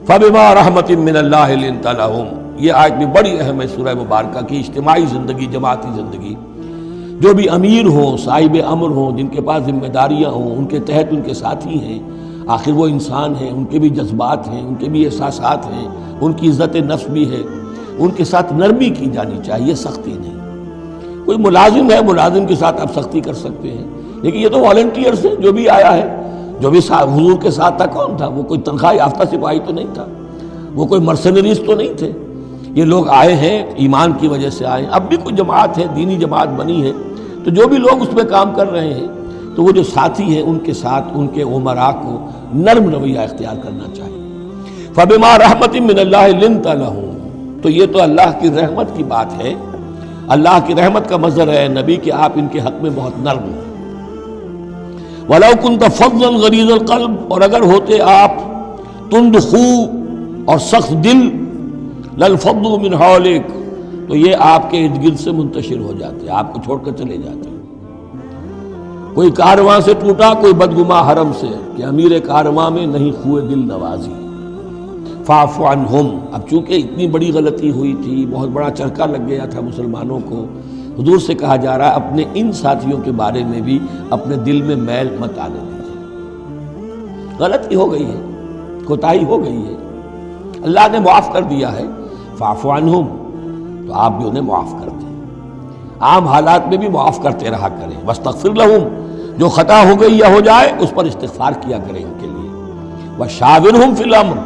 فبما رحمت من اللہ لنت لہم، یہ آیت بھی بڑی اہم ہے سورہ مبارکہ کی۔ اجتماعی زندگی، جماعتی زندگی، جو بھی امیر ہوں، صاحب امر ہوں، جن کے پاس ذمہ داریاں ہوں، ان کے تحت ان کے ساتھی ہیں، آخر وہ انسان ہیں، ان کے بھی جذبات ہیں، ان کے بھی احساسات ہیں، ان کی عزت نفس بھی ہے، ان کے ساتھ نرمی کی جانی چاہیے، سختی نہیں۔ کوئی ملازم ہے، ملازم کے ساتھ آپ سختی کر سکتے ہیں، لیکن یہ تو والنٹیئرز ہیں، جو بھی آیا ہے، جو بھی حضور کے ساتھ تھا، کون تھا وہ؟ کوئی تنخواہ یافتہ سپاہی تو نہیں تھا، وہ کوئی مرسنریز تو نہیں تھے، یہ لوگ آئے ہیں ایمان کی وجہ سے آئے ہیں۔ اب بھی کوئی جماعت ہے، دینی جماعت بنی ہے، تو جو بھی لوگ اس میں کام کر رہے ہیں، تو وہ جو ساتھی ہیں ان کے ساتھ ان کے امراء کو نرم رویہ اختیار کرنا چاہیے۔ فبما رحمت من اللہ لنت لہم، تو یہ تو اللہ کی رحمت کی بات ہے، اللہ کی رحمت کا مظہر ہے نبی کہ آپ ان کے حق میں بہت نرم ہیں۔ وَلَوْ كُنْتَ فَظًّا غَلِيظَ الْقَلْبِ، اور اگر ہوتے آپ تند خو اور سخت دل، لَانفَضُّوا مِنْ حَوْلِكَ، تو یہ آپ کے ارد گرد سے منتشر ہو جاتے، آپ کو چھوڑ کر چلے جاتے۔ کوئی کارواں سے ٹوٹا، کوئی بدگماں حرم سے، کہ امیر کارواں میں نہیں خوئے دل نوازی۔ فاعف عنہم، اب چونکہ اتنی بڑی غلطی ہوئی تھی، بہت بڑا چرکا لگ گیا تھا مسلمانوں کو، حضور سے کہا جا رہا ہے اپنے ان ساتھیوں کے بارے میں بھی اپنے دل میں میل مت آنے دیجیے۔ غلطی ہو گئی ہے، کوتاہی ہو گئی ہے، اللہ نے معاف کر دیا ہے، فاعف عنہم، تو آپ بھی انہیں معاف کر دیں، عام حالات میں بھی معاف کرتے رہا کریں۔ واستغفر لہم، جو خطا ہو گئی یا ہو جائے اس پر استغفار کیا کریں ان کے لیے۔ وشاورہم فی الامر،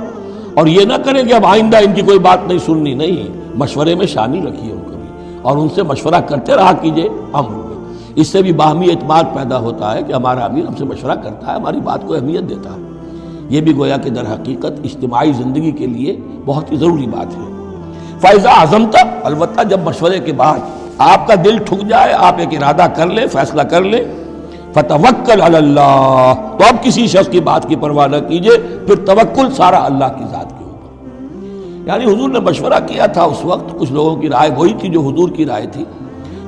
اور یہ نہ کریں کہ اب آئندہ ان کی کوئی بات نہیں سننی، نہیں، مشورے میں شامل رکھیے ان کو بھی، اور ان سے مشورہ کرتے رہا کیجئے امر میں۔ اس سے بھی باہمی اعتماد پیدا ہوتا ہے کہ ہمارا امیر ہم سے مشورہ کرتا ہے، ہماری بات کو اہمیت دیتا ہے۔ یہ بھی گویا کہ در حقیقت اجتماعی زندگی کے لیے بہت ہی ضروری بات ہے۔ فَإِذَا عَزَمْتَ، البتہ جب مشورے کے بعد آپ کا دل ٹھک جائے، آپ ایک ارادہ کر لیں، فیصلہ کر لیں، فَتَوَكَّلْ عَلَى اللَّهِ، تو اب کسی شخص کی بات کی پرواہ نہ کیجئے، پھر توکل سارا اللہ کی ذات کے اوپر۔ یعنی حضور نے مشورہ کیا تھا اس وقت، کچھ لوگوں کی رائے وہی تھی جو حضور کی رائے تھی،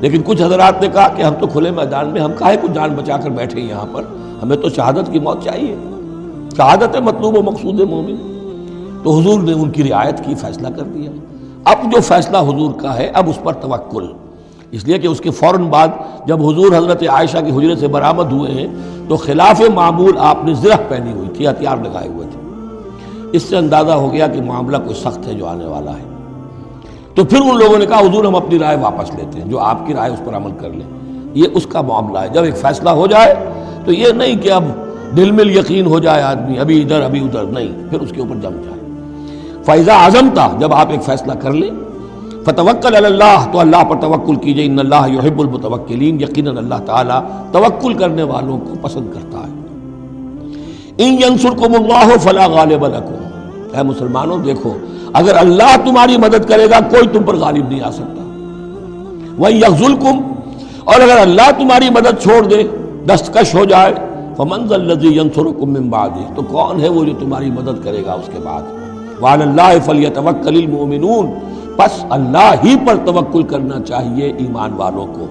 لیکن کچھ حضرات نے کہا کہ ہم تو کھلے میدان میں، ہم کاہے کو جان بچا کر بیٹھے یہاں پر، ہمیں تو شہادت کی موت چاہیے، شہادت مطلوب و مقصود مومن۔ تو حضور نے ان کی رعایت کی، فیصلہ کر دیا۔ اب جو فیصلہ حضور کا ہے، اب اس پر توکل، اس لیے کہ اس کے فوراً بعد جب حضور حضرت عائشہ کے حجرے سے برآمد ہوئے ہیں تو خلاف معمول آپ نے زرہ پہنی ہوئی تھی، ہتھیار لگائے ہوئے تھے۔ اس سے اندازہ ہو گیا کہ معاملہ کوئی سخت ہے جو آنے والا ہے۔ تو پھر ان لوگوں نے کہا حضور ہم اپنی رائے واپس لیتے ہیں، جو آپ کی رائے اس پر عمل کر لیں۔ یہ اس کا معاملہ ہے، جب ایک فیصلہ ہو جائے تو یہ نہیں کہ اب دل میں یقین ہو جائے آدمی، ابھی ادھر ابھی ادھر، نہیں، پھر اس کے اوپر جم جائے۔ فَإِذَا عَزَمْتَ، جب آپ ایک فیصلہ کر لیں، فَتَوَكَّلْ عَلَى اللَّهِ، تو اللہ پر توکل کیجئے، ان اللہ یحب المتوکلین، یقیناً اللہ تعالیٰ توکل کرنے والوں کو پسند کرتا ہے۔ ان ینصرکم اللہ فلا غالب لکم، اے مسلمانوں دیکھو، اگر اللہ تمہاری مدد کرے گا کوئی تم پر غالب نہیں آ سکتا۔ وَإِن یخذلکم، اور اگر اللہ تمہاری مدد چھوڑ دے، دستکش ہو جائے، فمن ذا الذی ینصرکم من بعدہ، تو کون ہے وہ جو تمہاری مدد کرے گا اس کے بعد۔ وعلی اللہ فلیتوکل المؤمنون، پس اللہ ہی پر توکل کرنا چاہیے ایمان والوں کو۔